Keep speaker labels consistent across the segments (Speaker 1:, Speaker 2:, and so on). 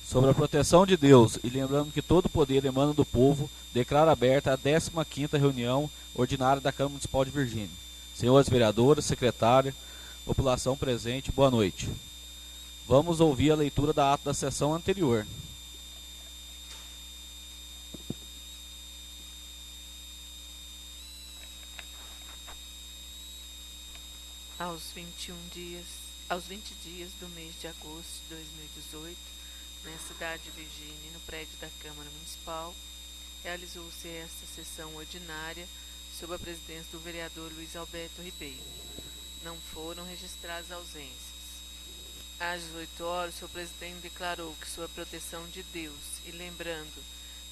Speaker 1: Sobre a proteção de Deus e lembrando que todo o poder emana do povo, declaro aberta a 15ª reunião ordinária da Câmara Municipal de Virgínia. Senhores vereadores, secretária, população presente, boa noite. Vamos ouvir a leitura da ata da sessão anterior.
Speaker 2: Aos 20 dias do mês de agosto de 2018, na cidade de Virgínia, no prédio da Câmara Municipal, realizou-se esta sessão ordinária sob a presidência do vereador Luiz Alberto Ribeiro. Não foram registradas ausências. Às 18 horas, o senhor presidente declarou que sob a proteção de Deus e lembrando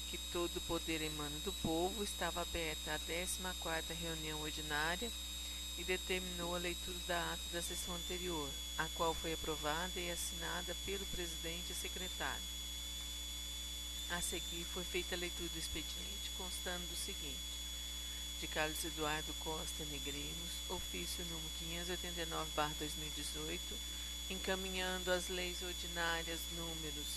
Speaker 2: que todo o poder emana do povo, estava aberta a 14ª reunião ordinária e determinou a leitura da ata da sessão anterior, a qual foi aprovada e assinada pelo presidente e secretário. A seguir foi feita a leitura do expediente, constando do seguinte: de Carlos Eduardo Costa Negreiros, ofício número 589/2018, encaminhando as leis ordinárias números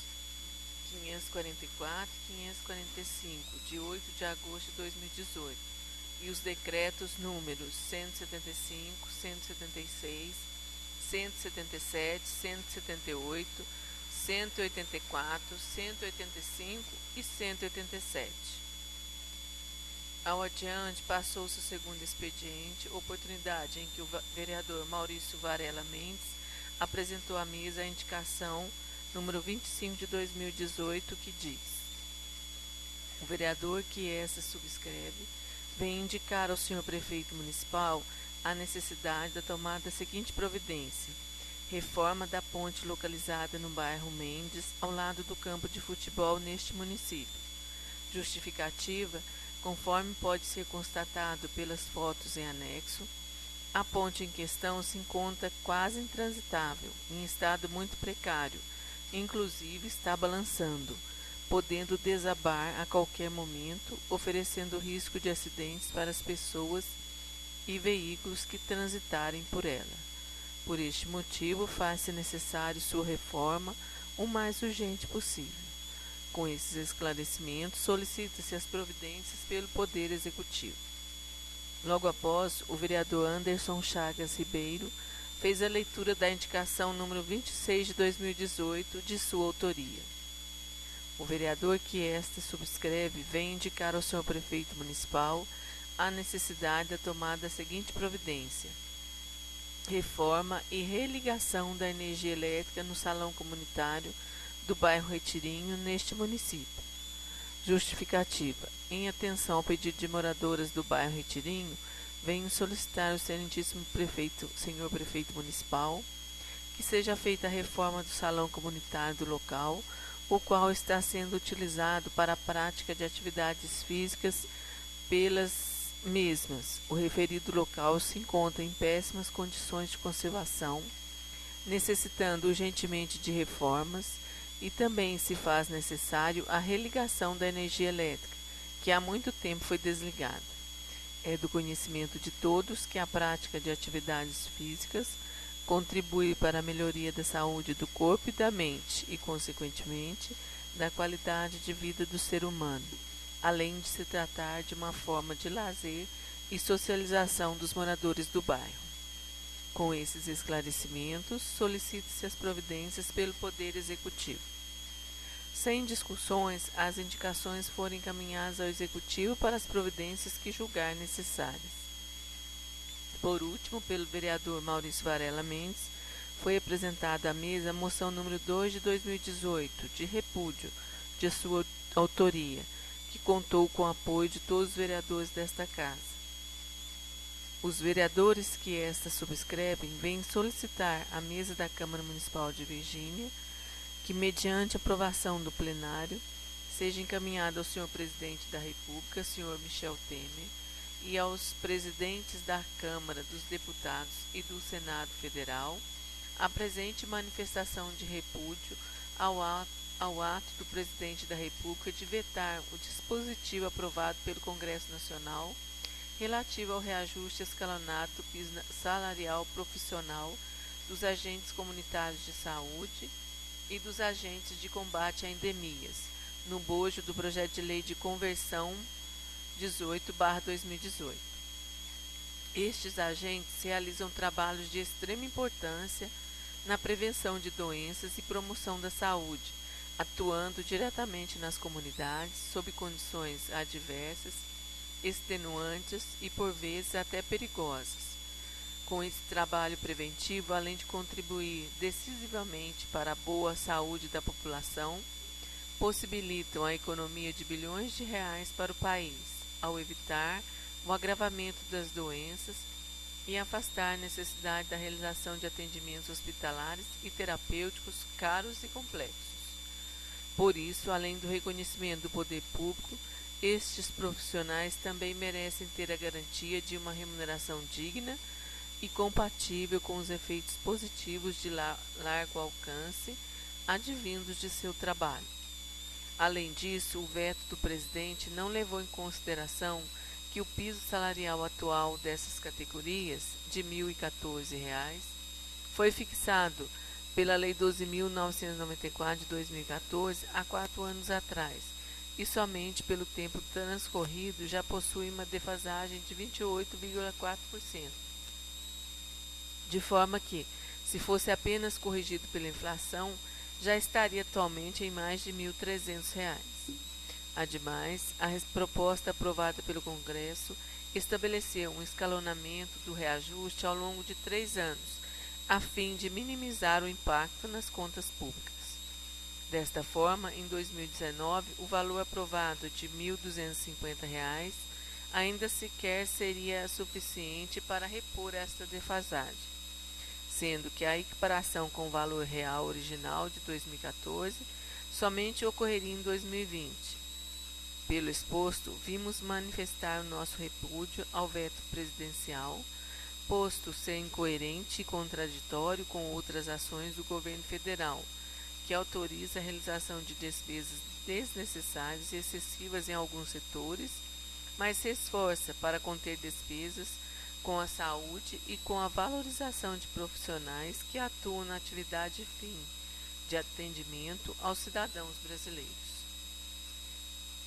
Speaker 2: 544 e 545, de 8 de agosto de 2018, e os decretos números 175, 176, 177, 178, 184, 185 e 187. Ao adiante, passou-se o segundo expediente, oportunidade em que o vereador Maurício Varela Mendes apresentou à mesa a indicação número 25 de 2018, que diz: o vereador que esta subscreve vem indicar ao senhor prefeito municipal a necessidade da tomada da seguinte providência: reforma da ponte localizada no bairro Mendes, ao lado do campo de futebol neste município. Justificativa: conforme pode ser constatado pelas fotos em anexo, a ponte em questão se encontra quase intransitável, em estado muito precário, inclusive está balançando, podendo desabar a qualquer momento, oferecendo risco de acidentes para as pessoas e veículos que transitarem por ela. Por este motivo, faz-se necessário sua reforma o mais urgente possível. Com esses esclarecimentos, solicita-se as providências pelo Poder Executivo. Logo após, o vereador Anderson Chagas Ribeiro fez a leitura da indicação número 26 de 2018, de sua autoria. O vereador que esta subscreve vem indicar ao senhor prefeito municipal a necessidade da tomada da seguinte providência: reforma e religação da energia elétrica no salão comunitário do bairro Retirinho, neste município. Justificativa: em atenção ao pedido de moradoras do bairro Retirinho, venho solicitar ao excelentíssimo prefeito, senhor prefeito municipal, que seja feita a reforma do salão comunitário do local, o qual está sendo utilizado para a prática de atividades físicas pelas mesmas. O referido local se encontra em péssimas condições de conservação, necessitando urgentemente de reformas, e também se faz necessário a religação da energia elétrica, que há muito tempo foi desligada. É do conhecimento de todos que a prática de atividades físicas contribui para a melhoria da saúde do corpo e da mente e, consequentemente, da qualidade de vida do ser humano, além de se tratar de uma forma de lazer e socialização dos moradores do bairro. Com esses esclarecimentos, solicita-se as providências pelo Poder Executivo. Sem discussões, as indicações foram encaminhadas ao Executivo para as providências que julgar necessárias. Por último, pelo vereador Maurício Varela Mendes, foi apresentada à mesa a moção número 2 de 2018, de repúdio, de sua autoria, que contou com o apoio de todos os vereadores desta Casa. Os vereadores que esta subscrevem vêm solicitar à mesa da Câmara Municipal de Virgínia que, mediante aprovação do plenário, seja encaminhado ao senhor presidente da República, senhor Michel Temer, e aos presidentes da Câmara dos Deputados e do Senado Federal a presente manifestação de repúdio ao ato do presidente da República de vetar o dispositivo aprovado pelo Congresso Nacional relativo ao reajuste escalonado do piso salarial profissional dos agentes comunitários de saúde e dos agentes de combate a endemias, no bojo do projeto de lei de conversão 18/2018. Estes agentes realizam trabalhos de extrema importância na prevenção de doenças e promoção da saúde, atuando diretamente nas comunidades sob condições adversas, extenuantes e por vezes até perigosas. Com esse trabalho preventivo, além de contribuir decisivamente para a boa saúde da população, possibilitam a economia de bilhões de reais para o país, ao evitar o agravamento das doenças e afastar a necessidade da realização de atendimentos hospitalares e terapêuticos caros e complexos. Por isso, além do reconhecimento do poder público, estes profissionais também merecem ter a garantia de uma remuneração digna e compatível com os efeitos positivos de largo alcance advindos de seu trabalho. Além disso, o veto do presidente não levou em consideração que o piso salarial atual dessas categorias, de R$ 1.014, foi fixado pela Lei 12.994 de 2014 há 4 anos atrás, e somente pelo tempo transcorrido já possui uma defasagem de 28,4%. De forma que, se fosse apenas corrigido pela inflação, já estaria atualmente em mais de R$ 1.300. Ademais, a proposta aprovada pelo Congresso estabeleceu um escalonamento do reajuste ao longo de 3 anos, a fim de minimizar o impacto nas contas públicas. Desta forma, em 2019, o valor aprovado de R$ 1.250 ainda sequer seria suficiente para repor esta defasagem, sendo que a equiparação com o valor real original de 2014 somente ocorreria em 2020. Pelo exposto, vimos manifestar o nosso repúdio ao veto presidencial, posto ser incoerente e contraditório com outras ações do governo federal, que autoriza a realização de despesas desnecessárias e excessivas em alguns setores, mas se esforça para conter despesas com a saúde e com a valorização de profissionais que atuam na atividade fim de atendimento aos cidadãos brasileiros.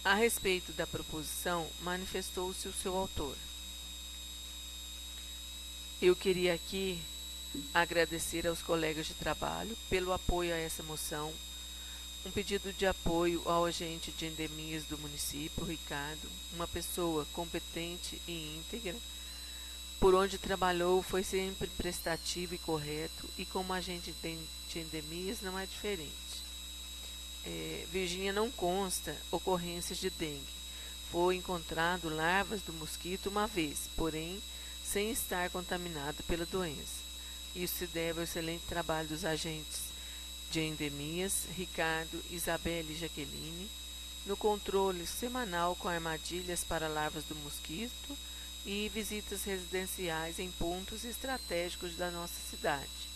Speaker 2: A respeito da proposição, manifestou-se o seu autor. Eu queria aqui agradecer aos colegas de trabalho pelo apoio a essa moção, um pedido de apoio ao agente de endemias do município, Ricardo, uma pessoa competente e íntegra. Por onde trabalhou foi sempre prestativo e correto, e como agente de endemias não é diferente. Virgínia, não consta ocorrências de dengue. Foi encontrado larvas do mosquito uma vez, porém sem estar contaminado pela doença. Isso se deve ao excelente trabalho dos agentes de endemias, Ricardo, Isabelle e Jaqueline, no controle semanal com armadilhas para larvas do mosquito e visitas residenciais em pontos estratégicos da nossa cidade.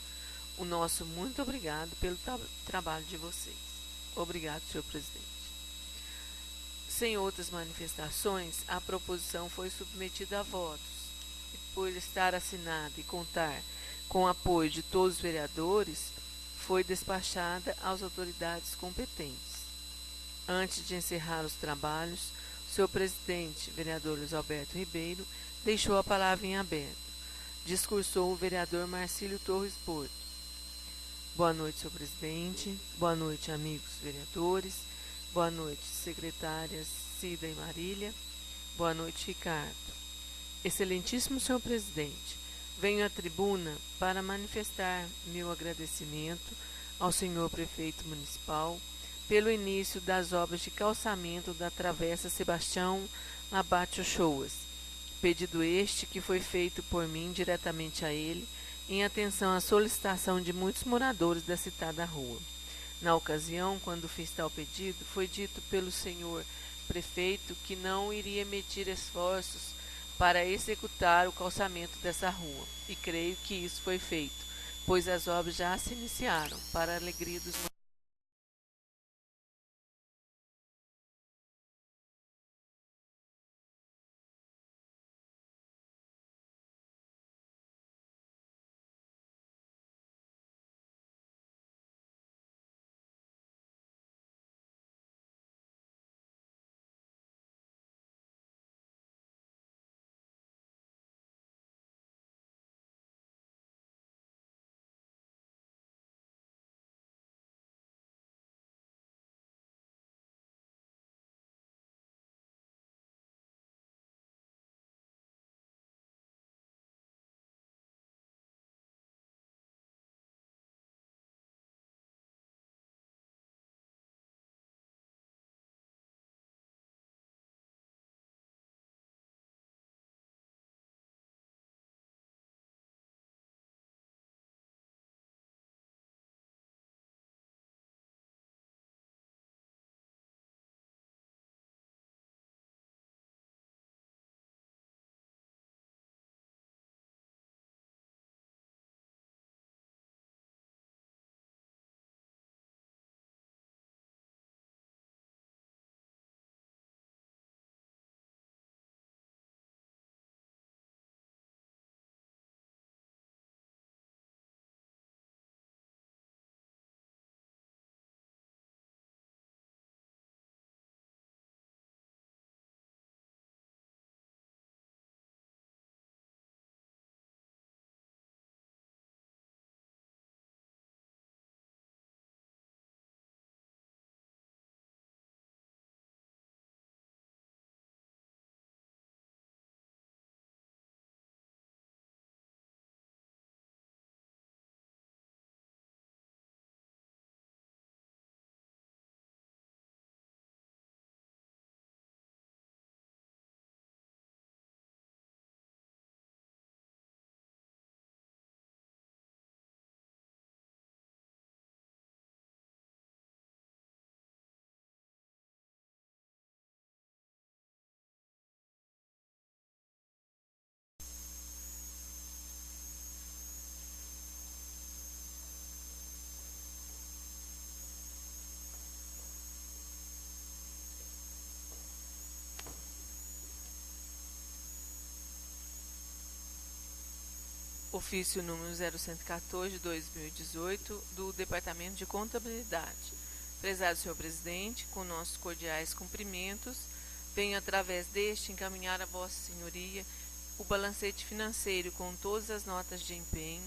Speaker 2: O nosso muito obrigado pelo trabalho de vocês. Obrigado, senhor presidente. Sem outras manifestações, a proposição foi submetida a votos. Por estar assinada e contar com o apoio de todos os vereadores, foi despachada às autoridades competentes. Antes de encerrar os trabalhos, o senhor presidente, vereador Luiz Alberto Ribeiro, deixou a palavra em aberto. Discursou o vereador Marcílio Torres Porto. Boa noite, senhor presidente. Boa noite, amigos vereadores. Boa noite, secretárias Cida e Marília. Boa noite, Ricardo. Excelentíssimo senhor presidente, venho à tribuna para manifestar meu agradecimento ao senhor prefeito municipal pelo início das obras de calçamento da Travessa Sebastião Labate Uchoas, pedido este que foi feito por mim diretamente a ele, em atenção à solicitação de muitos moradores da citada rua. Na ocasião, quando fiz tal pedido, foi dito pelo senhor prefeito que não iria medir esforços para executar o calçamento dessa rua, e creio que isso foi feito, pois as obras já se iniciaram, para a alegria dos Ofício número 0114 de 2018 do Departamento de Contabilidade. Prezado senhor presidente, com nossos cordiais cumprimentos, venho através deste encaminhar a vossa senhoria o balancete financeiro com todas as notas de empenho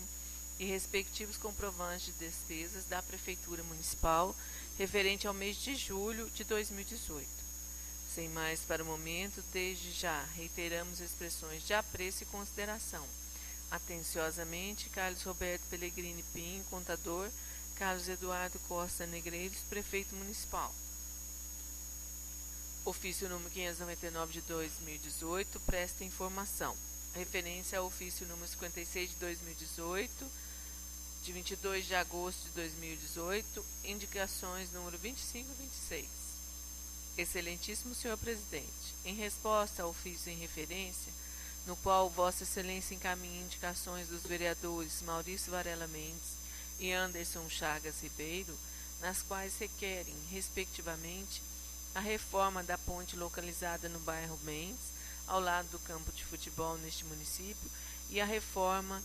Speaker 2: e respectivos comprovantes de despesas da Prefeitura Municipal referente ao mês de julho de 2018. Sem mais para o momento, desde já reiteramos expressões de apreço e consideração. Atenciosamente, Carlos Roberto Pellegrini Pinho, contador, Carlos Eduardo Costa Negreiros, prefeito municipal. Ofício número 599 de 2018, presta informação. Referência ao ofício número 56 de 2018, de 22 de agosto de 2018, indicações número 25 e 26. Excelentíssimo senhor presidente, em resposta ao ofício em referência, no qual Vossa Excelência encaminha indicações dos vereadores Maurício Varela Mendes e Anderson Chagas Ribeiro, nas quais requerem, respectivamente, a reforma da ponte localizada no bairro Mendes, ao lado do campo de futebol neste município, e a reforma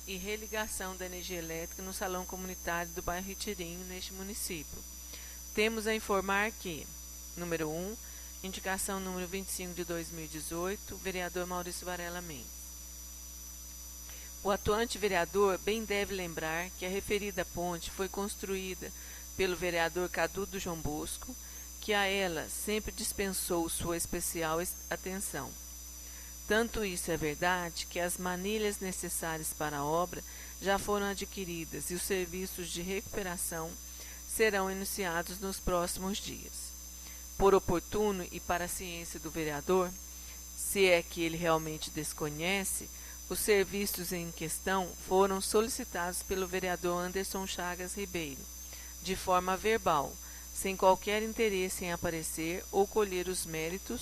Speaker 2: e religação da energia elétrica no salão comunitário do bairro Ritirinho, neste município. Temos a informar que, número 1, indicação número 25 de 2018, vereador Maurício Varela Mendes. O atuante vereador bem deve lembrar que a referida ponte foi construída pelo vereador Cadu do João Bosco, que a ela sempre dispensou sua especial atenção. Tanto isso é verdade que as manilhas necessárias para a obra já foram adquiridas e os serviços de recuperação serão iniciados nos próximos dias. Por oportuno e para a ciência do vereador, se é que ele realmente desconhece, os serviços em questão foram solicitados pelo vereador Anderson Chagas Ribeiro, de forma verbal, sem qualquer interesse em aparecer ou colher os méritos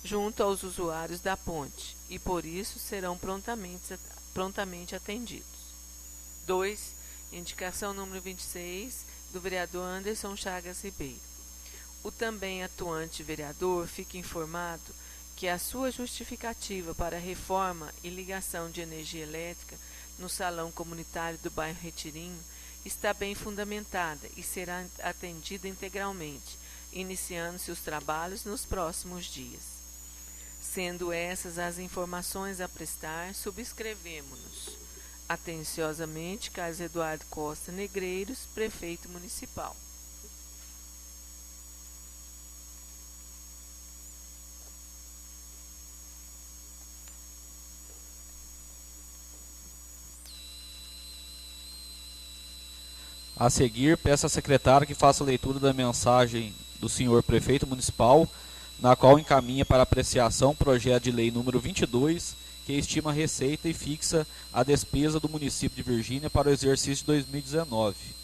Speaker 2: junto aos usuários da ponte, e por isso serão prontamente atendidos. 2. Indicação número 26, do vereador Anderson Chagas Ribeiro. O também atuante vereador fica informado que a sua justificativa para a reforma e ligação de energia elétrica no salão comunitário do bairro Ritirinho está bem fundamentada e será atendida integralmente, iniciando-se os trabalhos nos próximos dias. Sendo essas as informações a prestar, subscrevemo-nos. Atenciosamente, Carlos Eduardo Costa Negreiros, prefeito municipal.
Speaker 1: A seguir, peço à secretária que faça a leitura da mensagem do senhor prefeito municipal, na qual encaminha para apreciação o projeto de lei número 22, que estima a receita e fixa a despesa do município de Virgínia para o exercício de 2019.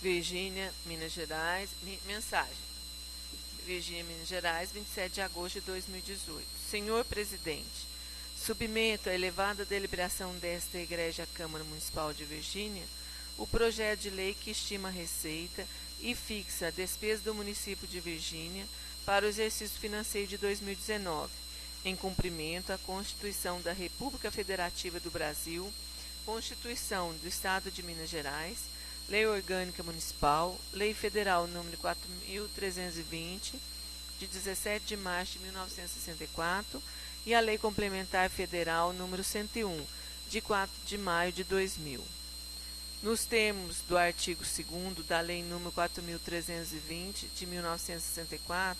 Speaker 2: Virgínia, Minas Gerais, mensagem. Virgínia, Minas Gerais, 27 de agosto de 2018. Senhor presidente, submeto à elevada deliberação desta Igreja Câmara Municipal de Virgínia o projeto de lei que estima a receita e fixa a despesa do município de Virgínia para o exercício financeiro de 2019, em cumprimento à Constituição da República Federativa do Brasil, Constituição do Estado de Minas Gerais, Lei Orgânica Municipal, Lei Federal número 4.320, de 17 de março de 1964, e a Lei Complementar Federal número 101, de 4 de maio de 2000. Nos termos do artigo 2º da Lei número 4.320, de 1964,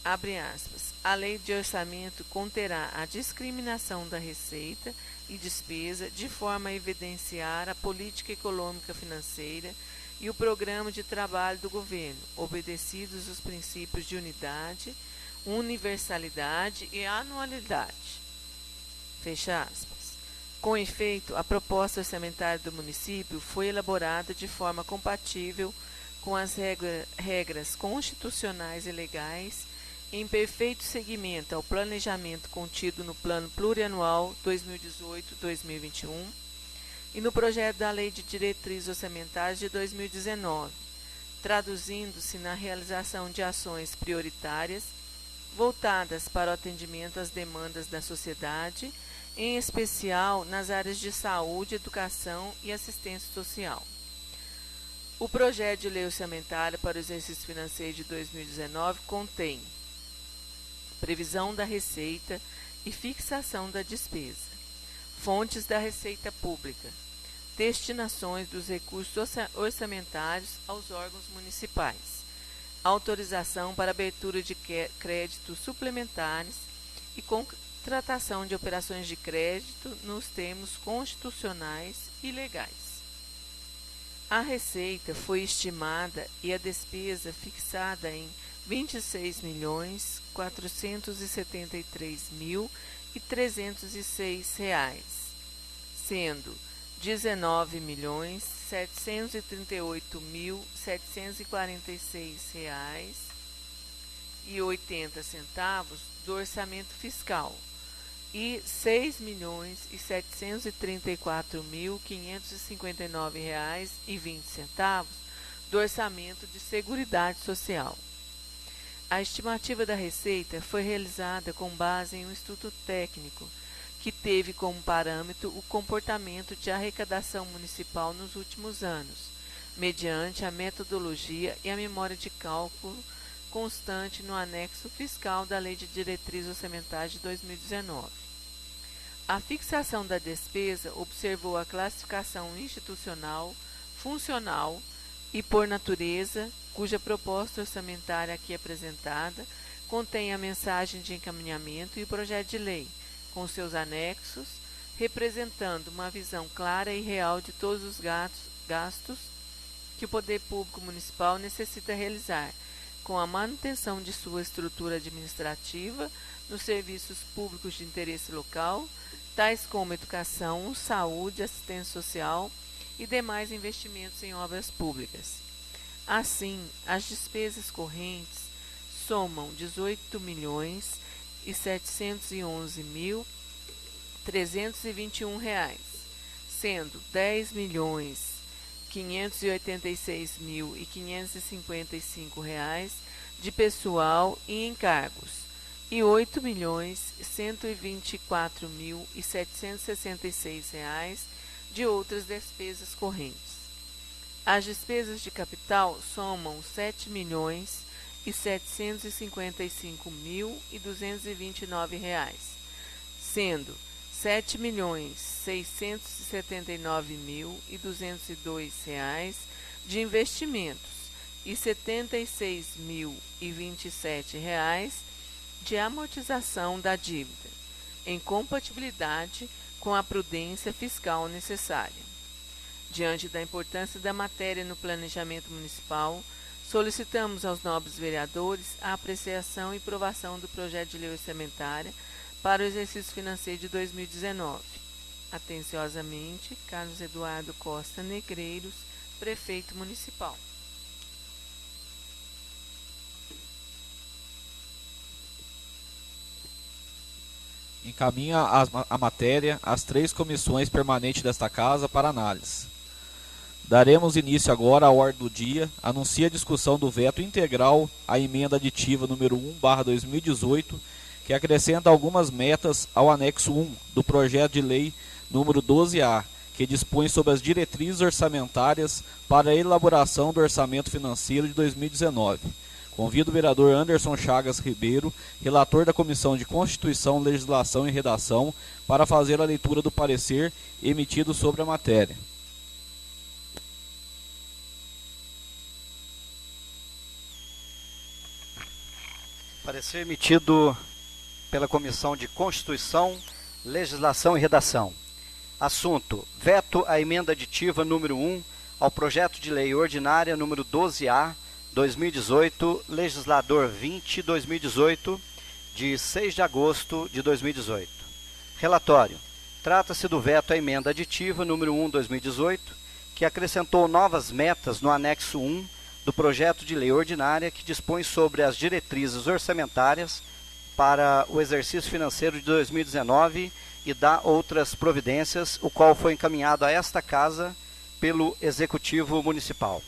Speaker 2: abre aspas, a Lei de Orçamento conterá a discriminação da receita e despesa de forma a evidenciar a política econômica financeira e o programa de trabalho do governo, obedecidos os princípios de unidade, universalidade e anualidade. Fecha aspas. Com efeito, a proposta orçamentária do município foi elaborada de forma compatível com as regras constitucionais e legais, em perfeito seguimento ao planejamento contido no Plano Plurianual 2018-2021, e no projeto da Lei de Diretrizes Orçamentárias de 2019, traduzindo-se na realização de ações prioritárias voltadas para o atendimento às demandas da sociedade, em especial nas áreas de saúde, educação e assistência social. O projeto de lei orçamentária para o exercício financeiro de 2019 contém previsão da receita e fixação da despesa, fontes da receita pública, destinações dos recursos orçamentários aos órgãos municipais, autorização para abertura de créditos suplementares e contratação de operações de crédito nos termos constitucionais e legais. A receita foi estimada e a despesa fixada em R$ 26.473.306, sendo R$ 19.738.746,80 do orçamento fiscal e R$ 6.734.559,20 do orçamento de Seguridade Social. A estimativa da receita foi realizada com base em um estudo técnico que teve como parâmetro o comportamento de arrecadação municipal nos últimos anos, mediante a metodologia e a memória de cálculo constante no anexo fiscal da Lei de Diretrizes Orçamentárias de 2019. A fixação da despesa observou a classificação institucional, funcional e por natureza, cuja proposta orçamentária aqui apresentada contém a mensagem de encaminhamento e o projeto de lei, com seus anexos, representando uma visão clara e real de todos os gastos que o poder público municipal necessita realizar, com a manutenção de sua estrutura administrativa nos serviços públicos de interesse local, tais como educação, saúde, assistência social e demais investimentos em obras públicas. Assim, as despesas correntes somam R$ 18.711.321, sendo R$ 10.586.555 de pessoal e encargos e R$ 8.124.766 de outras despesas correntes. As despesas de capital somam R$ 7.755.229, sendo R$ 7.679.202 de investimentos e R$ 76.027 de amortização da dívida, em compatibilidade com a prudência fiscal necessária. Diante da importância da matéria no planejamento municipal, solicitamos aos nobres vereadores a apreciação e aprovação do projeto de lei orçamentária para o exercício financeiro de 2019. Atenciosamente, Carlos Eduardo Costa Negreiros, Prefeito Municipal.
Speaker 1: Encaminha a matéria às 3 comissões permanentes desta Casa para análise. Daremos início agora à ordem do dia. Anuncia a discussão do veto integral à emenda aditiva número 1/2018, que acrescenta algumas metas ao anexo 1 do projeto de lei número 12A, que dispõe sobre as diretrizes orçamentárias para a elaboração do orçamento financeiro de 2019. Convido o vereador Anderson Chagas Ribeiro, relator da Comissão de Constituição, Legislação e Redação, para fazer a leitura do parecer emitido sobre a matéria.
Speaker 3: Parecer emitido pela Comissão de Constituição, Legislação e Redação. Assunto: veto à emenda aditiva número 1 ao projeto de lei ordinária número 12A, 2018, legislador 20/2018, de 6 de agosto de 2018. Relatório: trata-se do veto à emenda aditiva número 1/2018, que acrescentou novas metas no anexo 1 do projeto de lei ordinária que dispõe sobre as diretrizes orçamentárias para o exercício financeiro de 2019 e dá outras providências, o qual foi encaminhado a esta Casa pelo Executivo Municipal.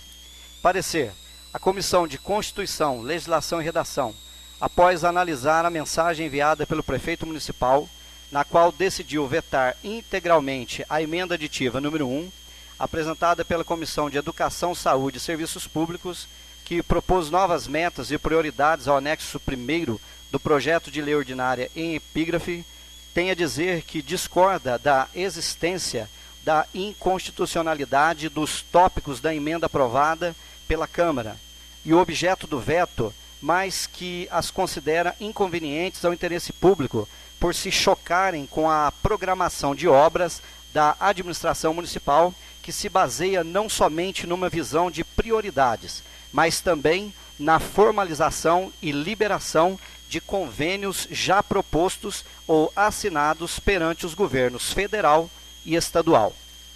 Speaker 3: Parecer. A Comissão de Constituição, Legislação e Redação, após analisar a mensagem enviada pelo Prefeito Municipal, na qual decidiu vetar integralmente a emenda aditiva número 1, apresentada pela Comissão de Educação, Saúde e Serviços Públicos, que propôs novas metas e prioridades ao anexo 1º do projeto de lei ordinária em epígrafe, tem a dizer que discorda da existência da inconstitucionalidade dos tópicos da emenda aprovada pela Câmara e o objeto do veto, mas que as considera inconvenientes ao interesse público por se chocarem com a programação de obras da administração municipal, que se baseia não somente numa visão de prioridades, mas também na formalização e liberação de convênios já propostos ou assinados perante os governos federal e estadual.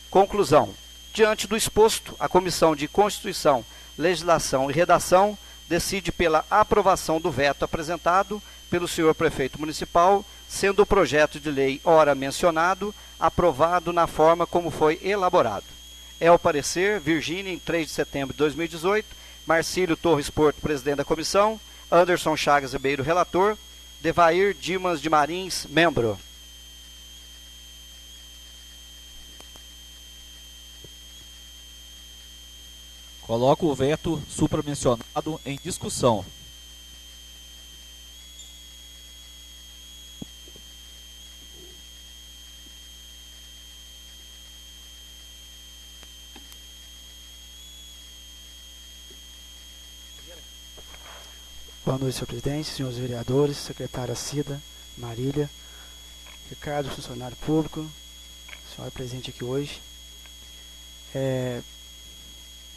Speaker 3: Conclusão. Diante do exposto, a Comissão de Constituição, Legislação e Redação decide pela aprovação do veto apresentado pelo senhor Prefeito Municipal, sendo o projeto de lei ora mencionado aprovado na forma como foi elaborado. É o parecer, Virgínia, em 3 de setembro de 2018, Marcílio Torres Porto, presidente da comissão, Anderson Chagas Ribeiro, relator, Devair Dimas de Marins, membro.
Speaker 1: Coloco o veto supramencionado em discussão.
Speaker 4: Boa noite, senhor presidente, senhores vereadores, secretária Cida, Marília, Ricardo, funcionário público, senhora presente aqui hoje.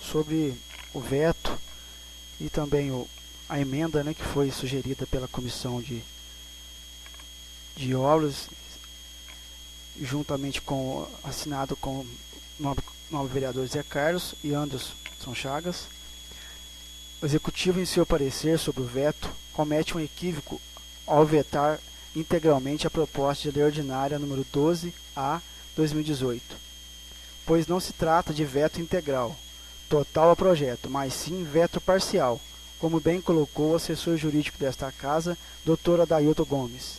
Speaker 4: Sobre o veto e também a emenda, né, que foi sugerida pela comissão de obras, juntamente assinado com o nobre vereador Zé Carlos e Anderson Chagas. O Executivo, em seu parecer sobre o veto, comete um equívoco ao vetar integralmente a proposta de lei ordinária número 12A, 2018, pois não se trata de veto integral, total ao projeto, mas sim veto parcial, como bem colocou o assessor jurídico desta Casa, Dr. Adailton Gomes.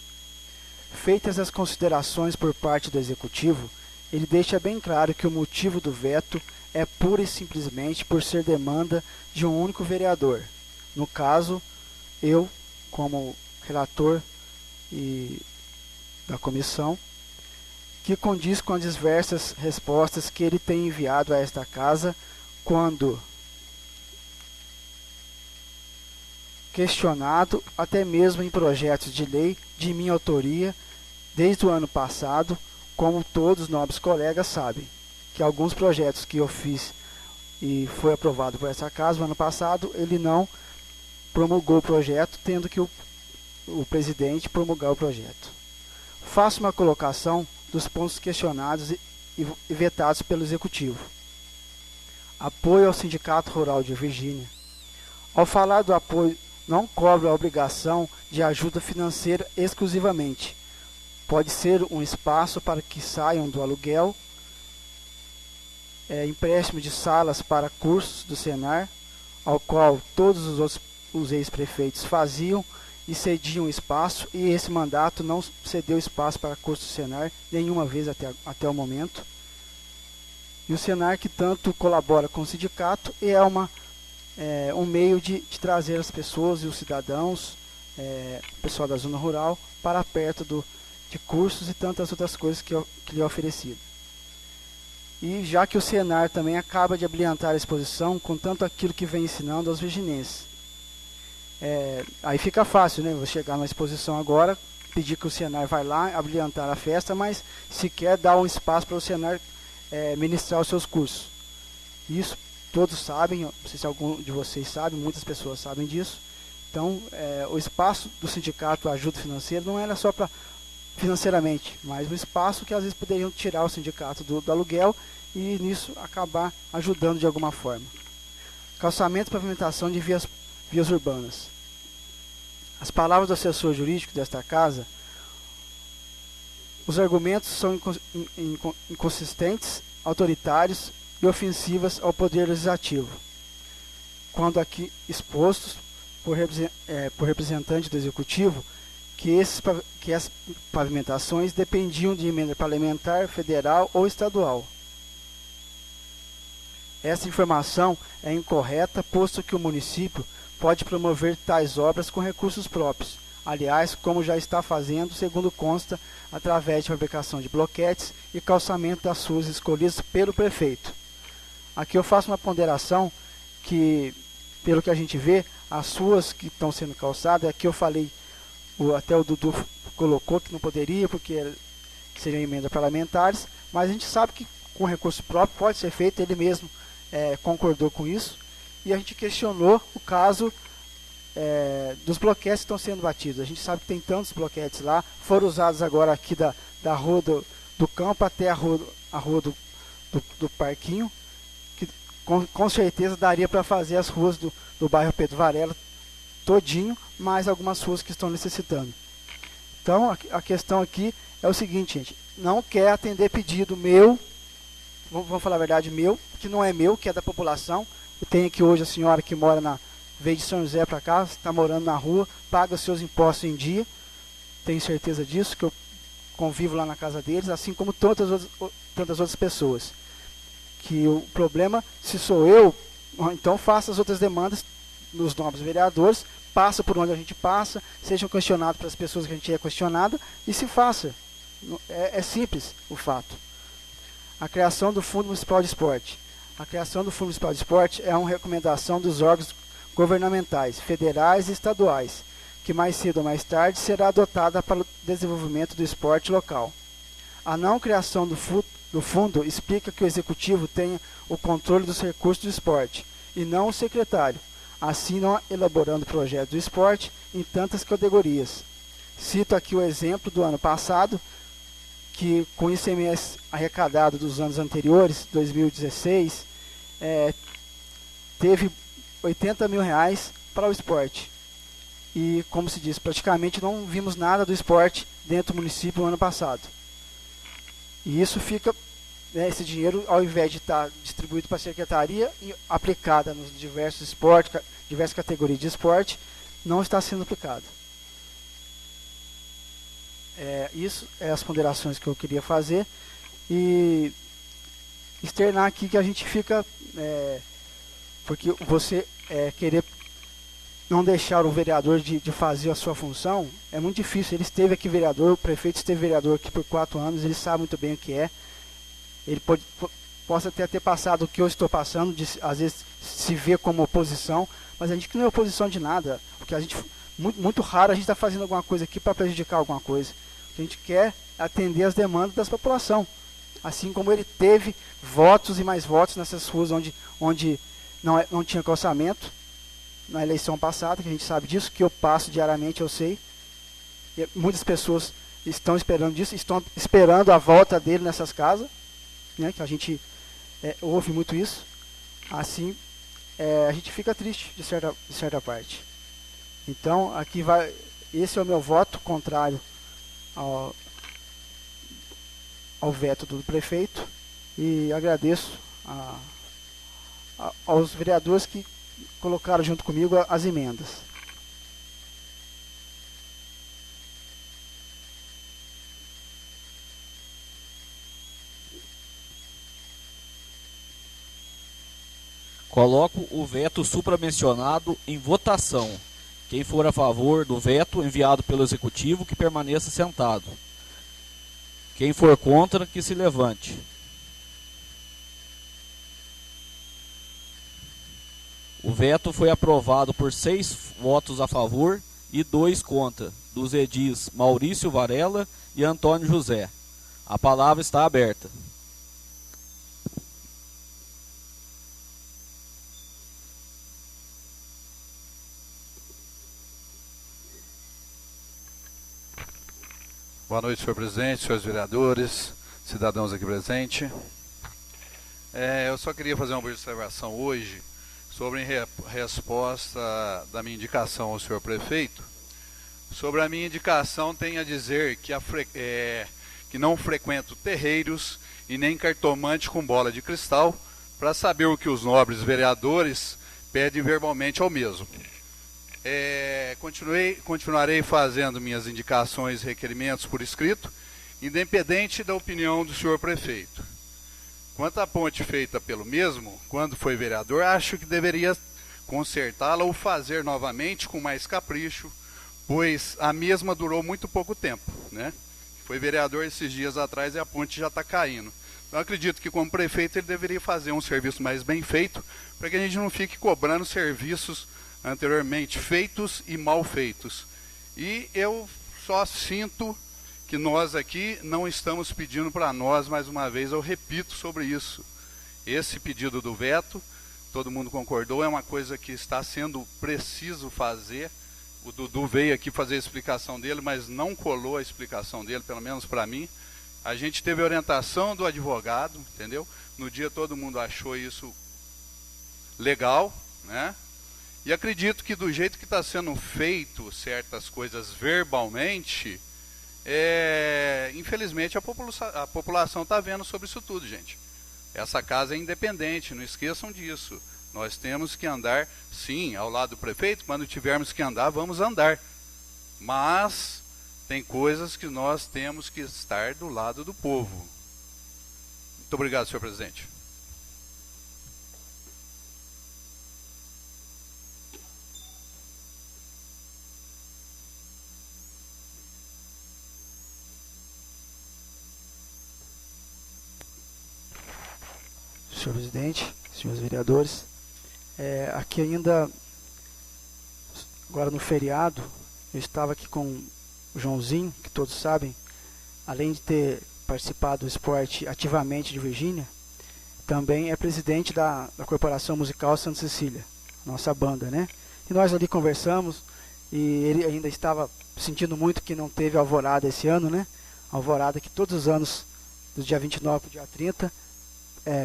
Speaker 4: Feitas as considerações por parte do Executivo, ele deixa bem claro que o motivo do veto é pura e simplesmente por ser demanda de um único vereador. No caso, eu, como relator da comissão, que condiz com as diversas respostas que ele tem enviado a esta Casa quando questionado, até mesmo em projetos de lei de minha autoria, desde o ano passado, como todos os nobres colegas sabem, que alguns projetos que eu fiz e foi aprovado por essa Casa no ano passado, ele não promulgou o projeto, tendo que o presidente promulgar o projeto. Faço uma colocação dos pontos questionados e vetados pelo Executivo. Apoio ao Sindicato Rural de Virgínia. Ao falar do apoio, não cobra a obrigação de ajuda financeira exclusivamente. Pode ser um espaço para que saiam do aluguel, empréstimo de salas para cursos do Senar, ao qual todos os ex-prefeitos faziam e cediam espaço, e esse mandato não cedeu espaço para cursos do Senar nenhuma vez até o momento. E o Senar, que tanto colabora com o sindicato, é um meio de trazer as pessoas e os cidadãos, o pessoal da zona rural, para perto de cursos e tantas outras coisas que lhe é oferecido. E já que o Senar também acaba de habilitar a exposição com tanto aquilo que vem ensinando aos virginenses. Aí fica fácil, né? Vou chegar na exposição agora, pedir que o Senar vai lá habilitar a festa, mas sequer dar um espaço para o Senar ministrar os seus cursos. Isso todos sabem, não sei se algum de vocês sabe, muitas pessoas sabem disso. Então, o espaço do sindicato, a ajuda financeira, não era só para financeiramente, mas um espaço que às vezes poderiam tirar o sindicato do aluguel e nisso acabar ajudando de alguma forma. Calçamento e pavimentação de vias urbanas. As palavras do assessor jurídico desta Casa, Os argumentos são inconsistentes, autoritários e ofensivos ao Poder Legislativo, quando aqui expostos por representante do Executivo que as pavimentações dependiam de emenda parlamentar, federal ou estadual. Essa informação é incorreta, posto que o município pode promover tais obras com recursos próprios, aliás, como já está fazendo, segundo consta, através de fabricação de bloquetes e calçamento das ruas escolhidas pelo prefeito. Aqui eu faço uma ponderação que, pelo que a gente vê, as ruas que estão sendo calçadas, aqui eu falei, até o Dudu colocou que não poderia, porque seriam emendas parlamentares, mas a gente sabe que com recurso próprio pode ser feito, ele mesmo concordou com isso, e a gente questionou o caso dos bloquetes que estão sendo batidos. A gente sabe que tem tantos bloquetes lá, foram usados agora aqui da rua do campo até a rua do Parquinho, que com certeza daria para fazer as ruas do bairro Pedro Varela todinho, mais algumas ruas que estão necessitando. Então a questão aqui é o seguinte, gente, não quer atender pedido meu, vamos falar a verdade, meu, que não é meu, que é da população. Eu tenho aqui hoje a senhora que mora veio de São José para cá, está morando na rua, paga os seus impostos em dia, tenho certeza disso, que eu convivo lá na casa deles, assim como tantas outras pessoas. Que o problema, se sou eu, então faça as outras demandas nos nobres vereadores, passa por onde a gente passa, sejam questionados para as pessoas que a gente é questionado, e se faça. É simples o fato. A criação do Fundo Municipal de Esporte. A criação do Fundo Municipal de Esporte é uma recomendação dos órgãos governamentais, federais e estaduais, que mais cedo ou mais tarde será adotada para o desenvolvimento do esporte local. A não criação do fundo explica que o Executivo tenha o controle dos recursos do esporte, e não o secretário, assim não elaborando projetos do esporte em tantas categorias. Cito aqui o exemplo do ano passado, que com o ICMS arrecadado dos anos anteriores, 2016, teve 80 mil reais para o esporte. E, como se diz, praticamente não vimos nada do esporte dentro do município no ano passado. E isso fica, esse dinheiro, ao invés de estar distribuído para a secretaria e aplicada nos diversos esportes, diversas categorias de esporte, não está sendo aplicado. Isso é as ponderações que eu queria fazer, e externar aqui que a gente fica, porque você querer não deixar o vereador de fazer a sua função, é muito difícil. Ele esteve aqui vereador, o prefeito esteve vereador aqui por 4 anos, ele sabe muito bem o que é. Ele possa até ter passado o que eu estou passando, às vezes se vê como oposição, mas a gente não é oposição de nada, porque a gente, muito raro a gente está fazendo alguma coisa aqui para prejudicar alguma coisa. A gente quer atender as demandas da população, assim como ele teve votos e mais votos nessas ruas onde não tinha calçamento, na eleição passada, que a gente sabe disso, que eu passo diariamente, eu sei. E muitas pessoas estão esperando disso, estão esperando a volta dele nessas casas, né, que a gente ouve muito isso. Assim, a gente fica triste de certa parte. Então, aqui esse é o meu voto contrário ao veto do prefeito, e agradeço aos vereadores que colocaram junto comigo as emendas.
Speaker 1: Coloco o veto supramencionado em votação. Quem for a favor do veto enviado pelo Executivo, que permaneça sentado. Quem for contra, que se levante. O veto foi aprovado por 6 votos a favor e 2 contra, dos edis Maurício Varela e Antônio José. A palavra está aberta.
Speaker 5: Boa noite, senhor presidente, senhores vereadores, cidadãos aqui presentes. Eu só queria fazer uma observação hoje sobre resposta da minha indicação ao senhor prefeito. Sobre a minha indicação, tenho a dizer que que não frequento terreiros e nem cartomante com bola de cristal, para saber o que os nobres vereadores pedem verbalmente ao mesmo. Continuarei fazendo minhas indicações e requerimentos por escrito, independente da opinião do senhor prefeito. Quanto à ponte feita pelo mesmo, quando foi vereador, acho que deveria consertá-la ou fazer novamente com mais capricho, pois a mesma durou muito pouco tempo, né? Foi vereador esses dias atrás e a ponte já está caindo. Então acredito que como prefeito ele deveria fazer um serviço mais bem feito, para que a gente não fique cobrando serviços anteriormente feitos e mal feitos. E eu só sinto que nós aqui não estamos pedindo para nós, mais uma vez, eu repito sobre isso. Esse pedido do veto, todo mundo concordou, é uma coisa que está sendo preciso fazer. O Dudu veio aqui fazer a explicação dele, mas não colou a explicação dele, pelo menos para mim. A gente teve a orientação do advogado, entendeu? No dia todo mundo achou isso legal, né? E acredito que do jeito que está sendo feito certas coisas verbalmente, infelizmente a população está vendo sobre isso tudo, gente. Essa casa é independente, não esqueçam disso. Nós temos que andar, sim, ao lado do prefeito. Quando tivermos que andar, vamos andar. Mas tem coisas que nós temos que estar do lado do povo. Muito obrigado, senhor presidente.
Speaker 4: Senhor presidente, senhores vereadores, aqui ainda, agora no feriado, eu estava aqui com o Joãozinho, que todos sabem, além de ter participado do esporte ativamente de Virgínia, também é presidente da Corporação Musical Santa Cecília, nossa banda, né? E nós ali conversamos, e ele ainda estava sentindo muito que não teve alvorada esse ano, né? Alvorada que todos os anos, do dia 29 para o dia 30,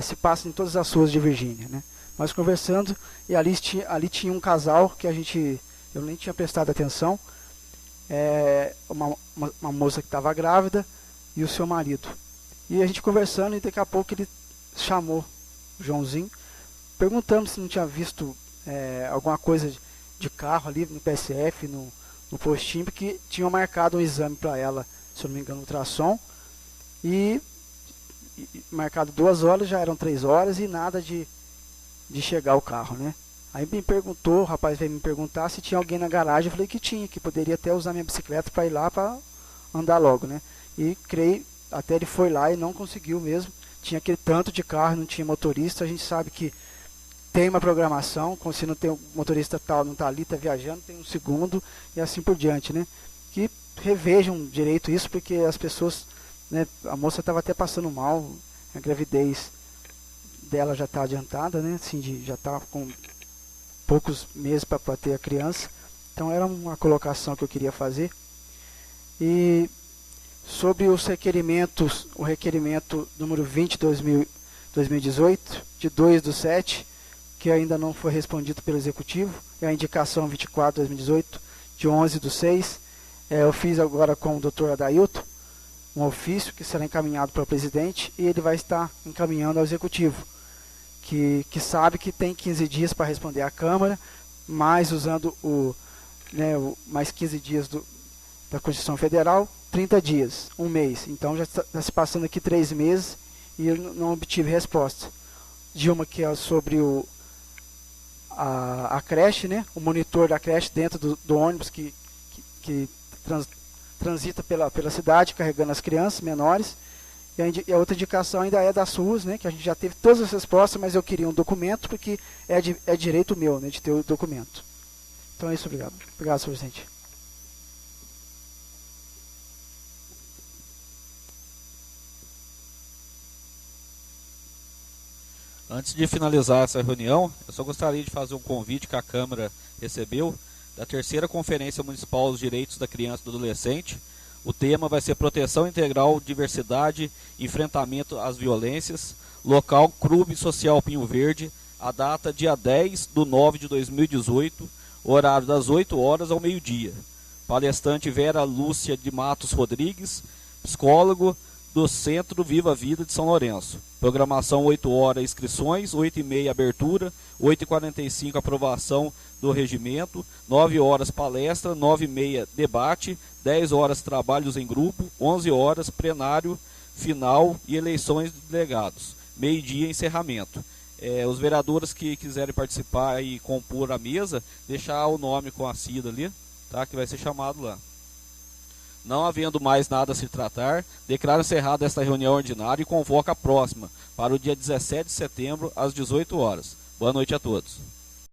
Speaker 4: se passa em todas as ruas de Virgínia, né? Nós conversando, e ali tinha um casal que eu nem tinha prestado atenção, uma moça que estava grávida e o seu marido. E a gente conversando, e daqui a pouco ele chamou o Joãozinho, perguntando se não tinha visto alguma coisa de carro ali no PSF, no postinho, porque tinham marcado um exame para ela, se eu não me engano, ultrassom, e marcado 2 horas, já eram 3 horas e nada de chegar o carro, né? Aí me perguntou, o rapaz veio me perguntar se tinha alguém na garagem. Eu falei que tinha, que poderia até usar minha bicicleta para ir lá para andar logo, né? E creio, até ele foi lá e não conseguiu mesmo. Tinha aquele tanto de carro, não tinha motorista. A gente sabe que tem uma programação, como se não tem um motorista tal, não está ali, está viajando, tem um segundo e assim por diante, né? Que revejam direito isso, porque as pessoas, né, a moça estava até passando mal, a gravidez dela já está adiantada, né? Assim, já está com poucos meses para ter a criança. Então era uma colocação que eu queria fazer. E sobre os requerimentos, o requerimento número 20 de 2018, de 2/7, que ainda não foi respondido pelo Executivo, e a indicação 24 de 2018, de 11/6, eu fiz agora com o Dr. Adailton um ofício que será encaminhado para o presidente, e ele vai estar encaminhando ao Executivo, que sabe que tem 15 dias para responder à Câmara, mais usando mais 15 dias da Constituição Federal, 30 dias, um mês. Então já está se passando aqui 3 meses e eu não obtive resposta. De uma que é sobre a creche, né? O monitor da creche dentro do ônibus que transita pela cidade carregando as crianças menores. E a outra indicação ainda é das ruas, né, que a gente já teve todas as respostas, mas eu queria um documento, porque é direito meu, né, de ter o documento. Então é isso, obrigado. Obrigado, senhor presidente.
Speaker 1: Antes de finalizar essa reunião, eu só gostaria de fazer um convite que a Câmara recebeu da 3ª Conferência Municipal dos Direitos da Criança e do Adolescente. O tema vai ser Proteção Integral, Diversidade, Enfrentamento às Violências, local Clube Social Pinho Verde, a data dia 10/9/2018, horário das 8 horas ao meio-dia. Palestrante Vera Lúcia de Matos Rodrigues, psicólogo, do Centro Viva Vida de São Lourenço. Programação 8 horas inscrições, 8h30 abertura, 8h45 aprovação do regimento, 9 horas palestra, 9h30 debate, 10 horas trabalhos em grupo, 11 horas plenário final e eleições de delegados. Meio-dia encerramento. Os vereadores que quiserem participar e compor a mesa, deixar o nome com a Cida ali, tá? Que vai ser chamado lá. Não havendo mais nada a se tratar, declaro encerrada esta reunião ordinária e convoco a próxima, para o dia 17 de setembro, às 18 horas. Boa noite a todos.